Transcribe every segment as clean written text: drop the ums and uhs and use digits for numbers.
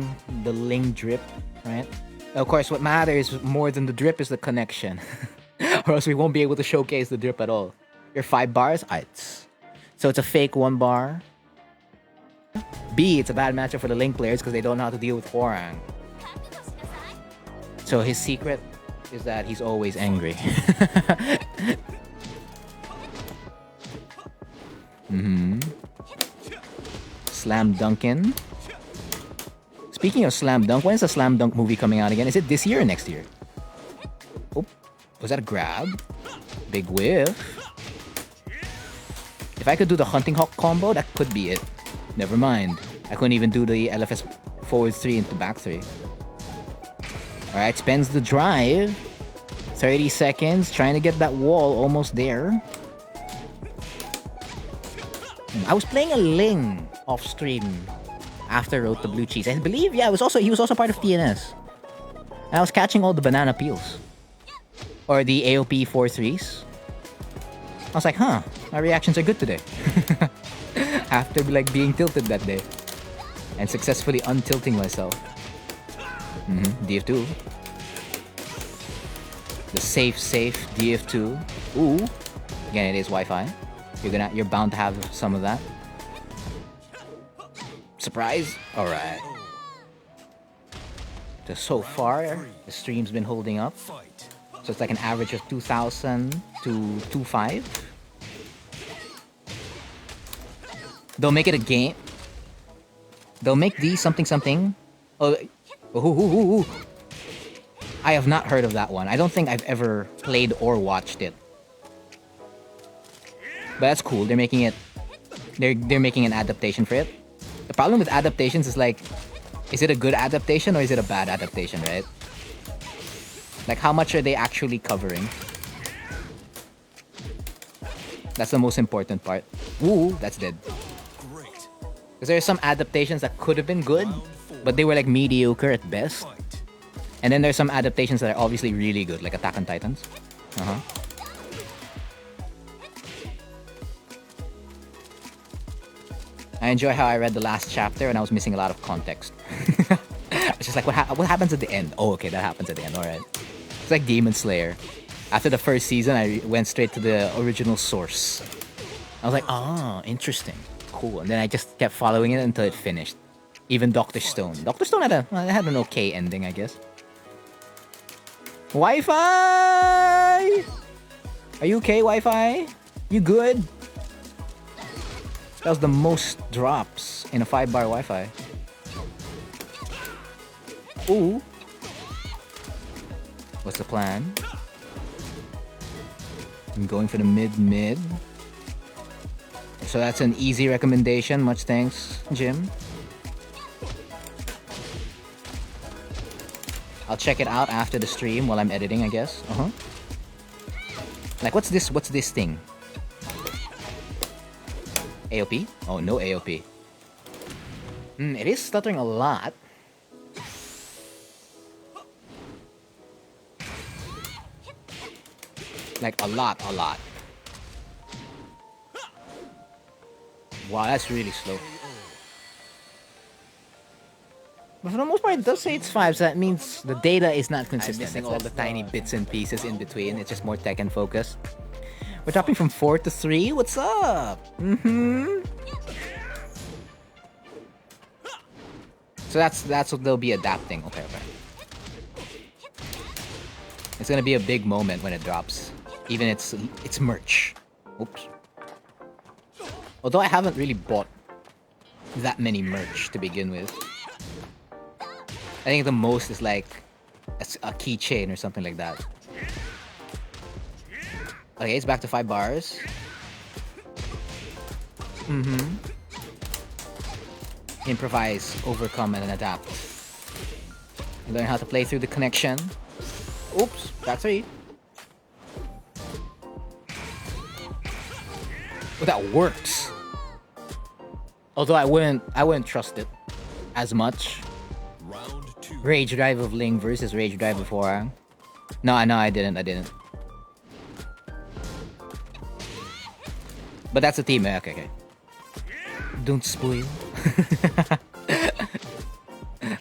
getting the Ling drip, right? Of course, what matters more than the drip is the connection. Or else we won't be able to showcase the drip at all. Your 5 bars? So it's a fake 1 bar. B, it's a bad matchup for the Ling players because they don't know how to deal with Hwoarang. So his secret is that he's always angry. Slam Dunkin'. Speaking of Slam Dunk, when is the Slam Dunk movie coming out again? Is it this year or next year? Oh, was that a grab? Big whiff. If I could do the Hunting Hawk combo, that could be it. Never mind. I couldn't even do the LFS forward 3 into back 3. Alright, spends the drive. 30 seconds, trying to get that wall almost there. I was playing a Ling off stream after Road to Blue Cheese. I believe, yeah, he was also part of TNS. And I was catching all the banana peels. Or the AOP 4-3s. I was like, huh, my reactions are good today. After like being tilted that day. And successfully untilting myself. DF2. The safe DF2. Ooh. Again, it is Wi-Fi. You're bound to have some of that. Surprise! Alright. So far, the stream's been holding up. So it's like an average of 2,000 to 2.5. They'll make it a game. They'll make these something. Oh, I have not heard of that one. I don't think I've ever played or watched it. But that's cool. They're making it. They're making an adaptation for it. The problem with adaptations is like, is it a good adaptation or is it a bad adaptation, right? Like, how much are they actually covering? That's the most important part. Ooh, that's dead. Because there are some adaptations that could have been good, but they were like mediocre at best. And then there's some adaptations that are obviously really good, like Attack on Titans. I enjoy how I read the last chapter and I was missing a lot of context. It's just like, what happens at the end? Oh, okay, that happens at the end, alright. It's like Demon Slayer. After the first season, I went straight to the original source. I was like, oh, interesting. Cool. And then I just kept following it until it finished. Even Dr. Stone. Dr. Stone had an okay ending, I guess. Wi-Fi! Are you okay, Wi-Fi? You good? That was the most drops in a 5-bar Wi-Fi. Ooh. What's the plan? I'm going for the mid. So that's an easy recommendation. Much thanks, Jim. I'll check it out after the stream while I'm editing, I guess. Like, what's this thing? AOP? Oh, no AOP. It is stuttering a lot. Like, a lot. Wow, that's really slow. But for the most part, it does say it's 5, so that means the data is not consistent. I'm missing all the tiny bits and pieces in between. It's just more tech and focus. We're dropping from 4 to 3. What's up? So that's what they'll be adapting. Okay. It's gonna be a big moment when it drops. Even it's merch. Oops. Although I haven't really bought that many merch to begin with. I think the most is like a keychain or something like that. Okay, it's back to 5 bars. Improvise, overcome, and adapt. Learn how to play through the connection. Oops, back 3. Well, that works. Although I wouldn't trust it as much. Rage Drive of Ling versus Rage Drive of Hwoarang. No, I didn't. But that's a team, okay. Don't spoil.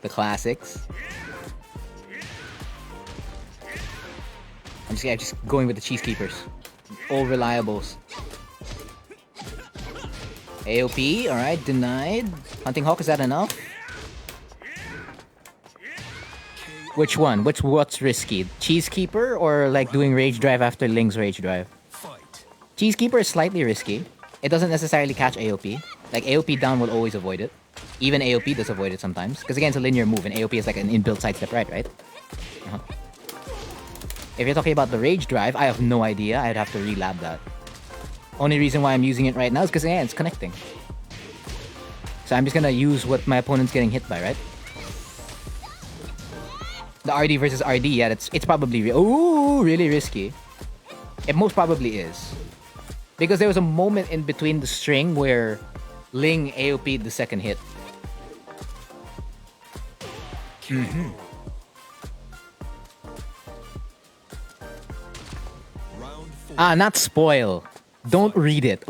The classics. I'm just going with the cheese keepers. All reliables. AOP, alright, denied. Hunting Hawk, is that enough? Which one? What's risky? Cheese Keeper or like doing Rage Drive after Ling's Rage Drive? Cheese Keeper is slightly risky. It doesn't necessarily catch AOP. Like AOP down will always avoid it. Even AOP does avoid it sometimes. Because again, it's a linear move and AOP is like an inbuilt sidestep right? Uh-huh. If you're talking about the Rage Drive, I have no idea. I'd have to relab that. Only reason why I'm using it right now is because yeah, it's connecting. So I'm just gonna use what my opponent's getting hit by, right? The RD versus RD, yeah, it's probably really risky. It most probably is. Because there was a moment in between the string where Ling AOP'd the second hit. Mm-hmm. Not spoil. Don't read it.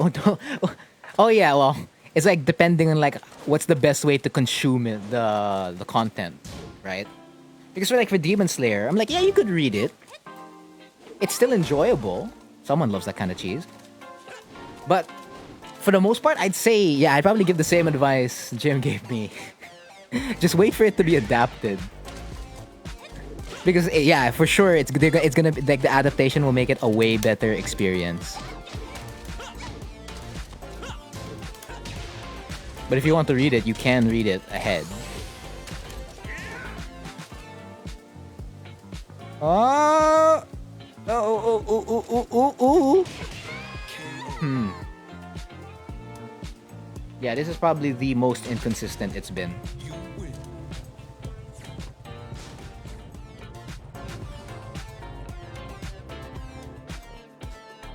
Oh yeah, well, it's like depending on like what's the best way to consume it, the content, right? Because for Demon Slayer, I'm like, yeah, you could read it. It's still enjoyable. Someone loves that kind of cheese. But for the most part, I'd say, yeah, I'd probably give the same advice Jim gave me. Just wait for it to be adapted. Because yeah, for sure, it's gonna be, like the adaptation will make it a way better experience. But if you want to read it, you can read it ahead. Oh! Yeah, this is probably the most inconsistent it's been.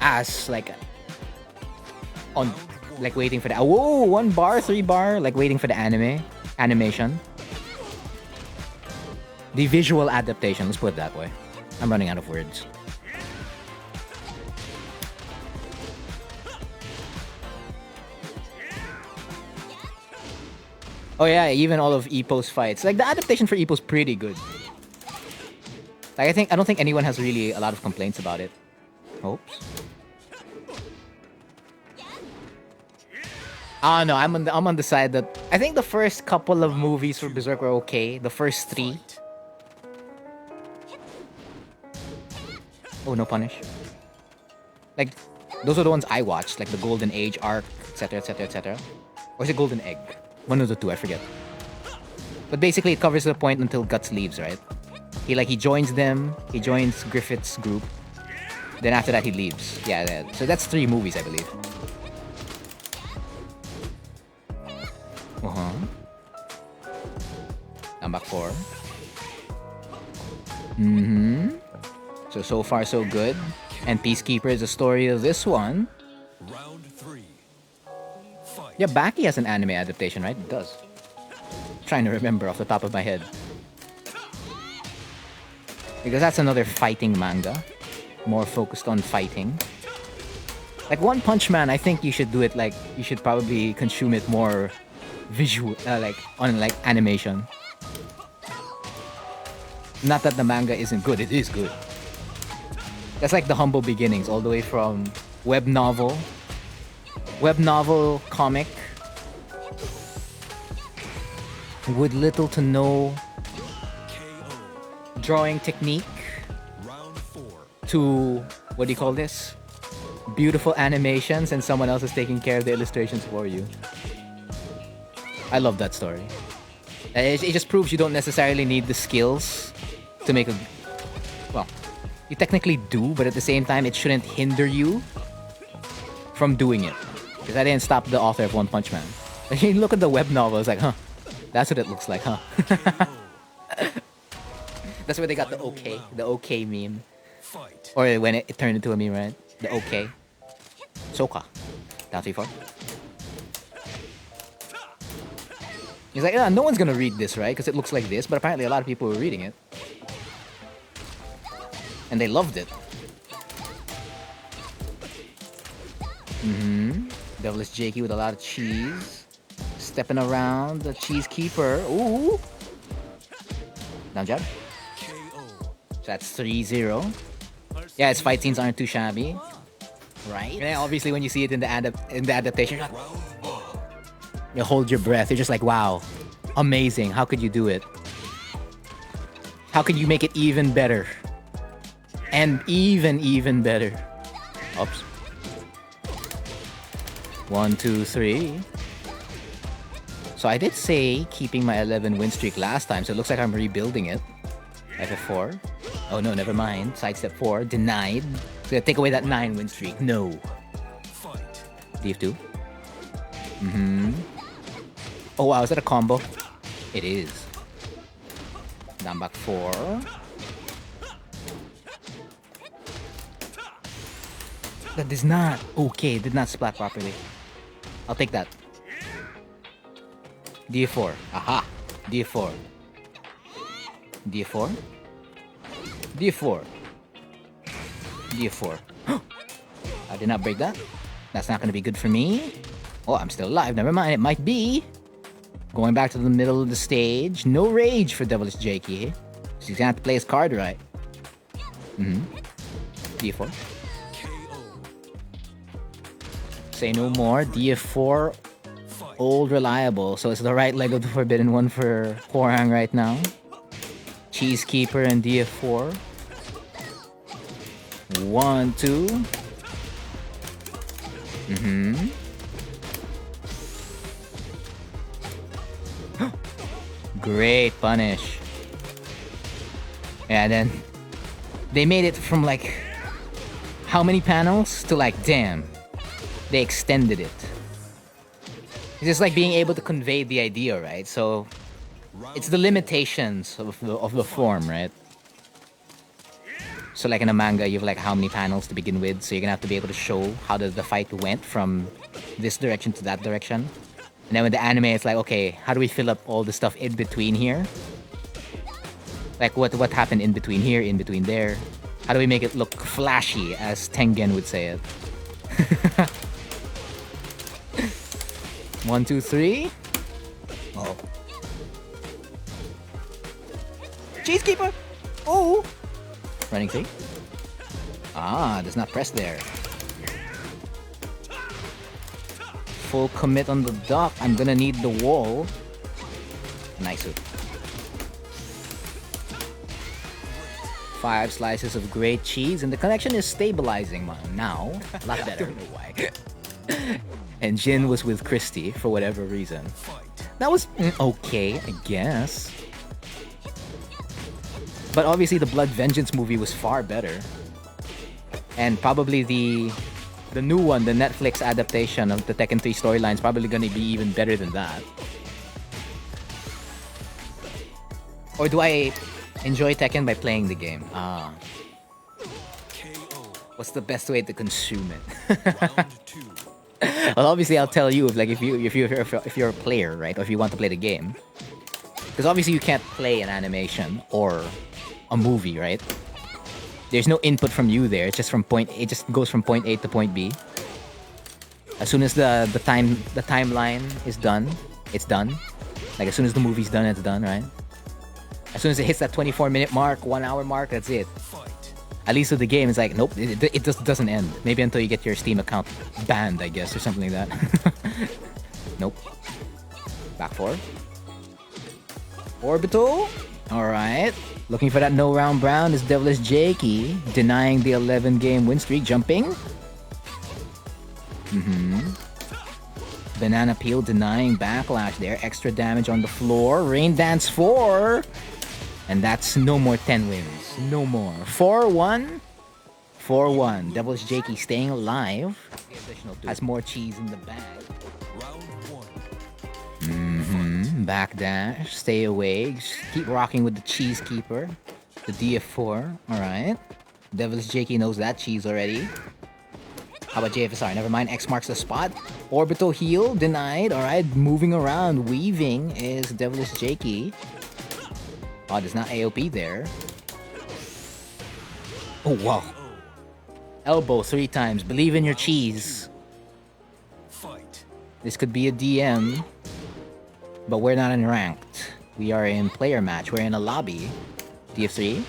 As like on like waiting for the 1 bar, 3 bar, like waiting for the animation. The visual adaptation, let's put it that way. I'm running out of words. Oh yeah, even all of Ippo's fights. Like the adaptation for Ippo's pretty good. Like I don't think anyone has really a lot of complaints about it. Oops. Oh no, I'm on the side that I think the first couple of movies for Berserk were okay. The first 3. Oh, no punish. Like, those are the ones I watched, like the Golden Age arc, etc, etc, etc. Or is it Golden Egg? One of the two, I forget. But basically, it covers the point until Guts leaves, right? He joins them, he joins Griffith's group. Then after that, he leaves. Yeah, so that's 3 movies, I believe. Uh-huh. I'm back 4. Mm-hmm. So far so good. And Peacekeeper is the story of this one. Round 3. Fight. Yeah, Baki has an anime adaptation, right? It does. I'm trying to remember off the top of my head. Because that's another fighting manga. More focused on fighting. Like One Punch Man, I think you should do it like you should probably consume it more visual, like on like animation. Not that the manga isn't good, it is good. That's like the humble beginnings, all the way from web novel, comic, with little to no drawing technique, to, what do you call this? Beautiful animations and someone else is taking care of the illustrations for you. I love that story. It just proves you don't necessarily need the skills to make a... Well, you technically do, but at the same time, it shouldn't hinder you from doing it. Because I didn't stop the author of One Punch Man. You look at the web novel, it's like, huh, that's what it looks like, huh? That's where they got the okay meme. Or when it turned into a meme, right? The okay. Soka. Down 3-4. He's like, no one's gonna read this, right? Because it looks like this, but apparently a lot of people were reading it. And they loved it. DevilishJakey with a lot of cheese. Stepping around the cheese keeper. Ooh. Down jab. So that's 3-0. Yeah, his fight scenes aren't too shabby. Right? And then obviously when you see it in the adaptation, you're like, you hold your breath. You're just like, wow, amazing. How could you do it? How could you make it even better? And even better. Oops. 1, 2, 3. So I did say keeping my 11 win streak last time, so it looks like I'm rebuilding it. FF4. Oh no, never mind. Sidestep 4. Denied. It's gonna take away that 9 win streak. No. DF2. Oh wow, is that a combo? It is. Down back 4. That is not okay. Did not splat properly. I'll take that. D4. Aha. D4. D4. D4. D4. I did not break that. That's not going to be good for me. Oh, I'm still alive. Never mind. It might be. Going back to the middle of the stage. No rage for DevilishJakey. She's going to have to play his card right. D4. Say no more. DF4. Old reliable. So it's the right leg of the forbidden one for Dojang right now. Cheesekeeper and DF4. 1, 2. Great punish. Yeah, and then they made it from like how many panels to like damn. They extended it. It's just like being able to convey the idea, right? So it's the limitations of the form, right? So like in a manga, you have like how many panels to begin with, so you're gonna have to be able to show how the fight went from this direction to that direction. And then with the anime, it's like, okay, how do we fill up all the stuff in between here? Like what happened in between here, in between there? How do we make it look flashy, as Tengen would say it? 1, 2, 3. Oh. Cheesekeeper! Oh! Running 3. Ah, does not press there. Full commit on the dock. I'm gonna need the wall. Nice hook. 5 slices of great cheese, and the connection is stabilizing now. A lot better. I don't know why. And Jin was with Christy for whatever reason. That was okay, I guess. But obviously the Blood Vengeance movie was far better. And probably the new one, the Netflix adaptation of the Tekken 3 storyline is probably gonna be even better than that. Or do I enjoy Tekken by playing the game? Ah. What's the best way to consume it? Well, obviously I'll tell you if you're a player, right? Or if you want to play the game. Because obviously you can't play an animation or a movie, right? There's no input from you there. It's just it just goes from point A to point B. As soon as the timeline is done, it's done. Like as soon as the movie's done, it's done, right? As soon as it hits that 24-minute mark, 1 hour mark, that's it. At least with the game, it's like, nope, it just doesn't end. Maybe until you get your Steam account banned, I guess, or something like that. Nope. Back 4. Orbital. Alright. Looking for that no round brown is DevilishJakey, denying the 11-game win streak, jumping. Banana peel denying backlash there. Extra damage on the floor. Rain Dance 4. And that's no more 10 wins. No more. 4-1. 4-1. DevilishJakey staying alive. Has more cheese in the bag. Backdash. Stay away. Just keep rocking with the Cheesekeeper. The DF4. Alright. DevilishJakey knows that cheese already. How about JFSR? Never mind. X marks the spot. Orbital heal. Denied. Alright. Moving around. Weaving is DevilishJakey. Oh, there's not AOP there. Oh, wow. Elbow 3 times. Believe in your cheese. This could be a DM. But we're not in ranked. We are in player match. We're in a lobby. DF3.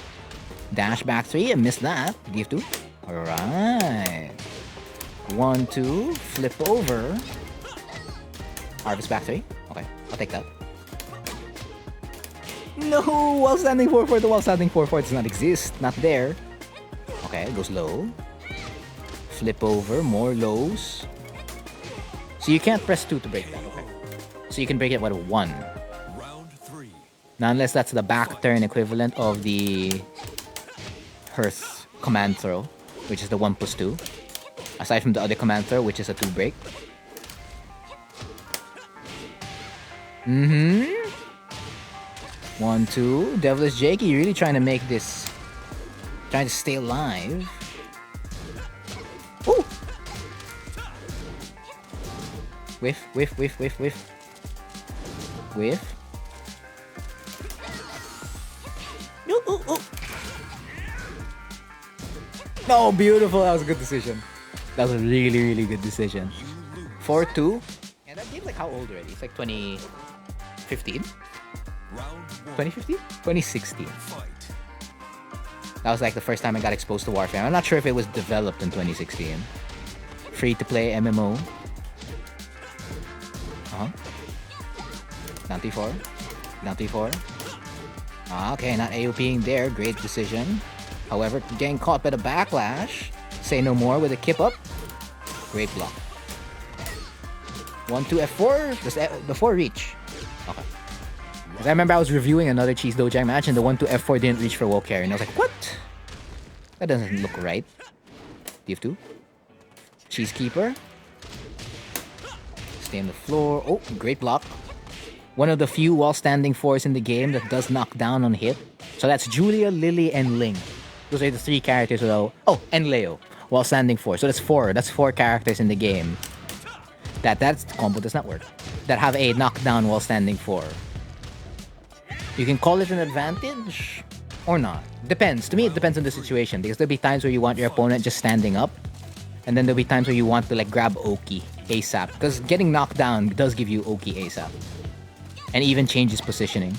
Dash back 3 and missed that. DF2. Alright. 1, 2. Flip over. Harvest back 3. Okay, I'll take that. No! While standing 4-4. The while standing 4-4 does not exist. Not there. Okay, it goes low. Flip over. More lows. So you can't press 2 to break that. Okay. So you can break it with 1. Now, unless that's the back turn equivalent of the Hearth command throw, which is the 1+2. Aside from the other command throw, which is a 2 break. 1, 2. DevilishJakey really trying to make this, trying to stay alive. Ooh! Whiff, whiff, whiff, whiff, whiff. Whiff. Ooh, ooh, ooh. Oh, beautiful. That was a good decision. That was a really, really good decision. 4-2. And that game's like how old already? It's like 2015? 2015? 2016. That was like the first time I got exposed to Warframe. I'm not sure if it was developed in 2016. Free to play MMO. Down T4. Down T4. Okay, not AOPing there. Great decision. However, getting caught by the backlash. Say no more with a kip up. Great block. 1, 2, F4. Just before reach. Okay. Because I remember I was reviewing another Cheese Dojang match and the 1, 2, F4 didn't reach for wall carry. And I was like, what? That doesn't look right. DF2. Cheese Keeper. Stay on the floor. Oh, great block. One of the few while standing 4s in the game that does knock down on hit. So that's Julia, Lily, and Ling. Those are the 3 characters without... Oh, and Leo. While standing 4. So that's 4. That's 4 characters in the game. That's combo does not work. That have a knockdown while standing 4. You can call it an advantage or not. Depends. To me, it depends on the situation. Because there'll be times where you want your opponent just standing up. And then there'll be times where you want to like grab Oki ASAP. Because getting knocked down does give you Oki ASAP. And even changes positioning.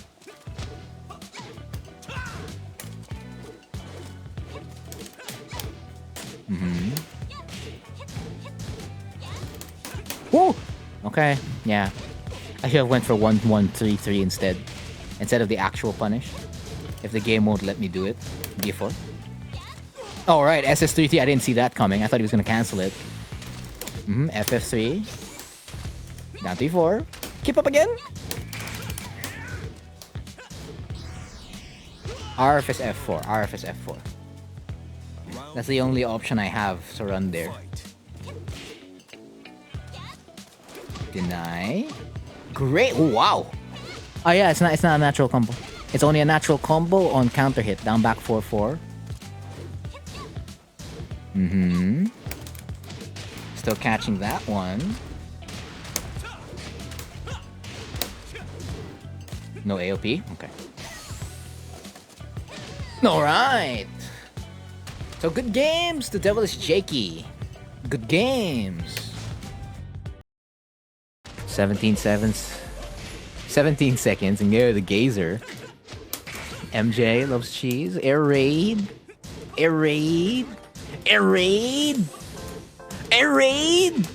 Woo! Okay, yeah. I should have went for 1-1-3-3 instead of the actual punish. If the game won't let me do it. D4. Alright, SS3T, I didn't see that coming. I thought he was gonna cancel it. FF3. Down T4. Keep up again. RFS F4. RFS F4. That's the only option I have to run there. Deny. Great. Oh, wow. Oh yeah, it's not a natural combo. It's only a natural combo on counter hit. Down back 4-4. Still catching that one. No AOP? Okay. Alright. So good games to DevilishJakey. Good games. 17 seconds and go the gazer. MJ loves cheese. Air raid. Air raid. Air raid. Air raid.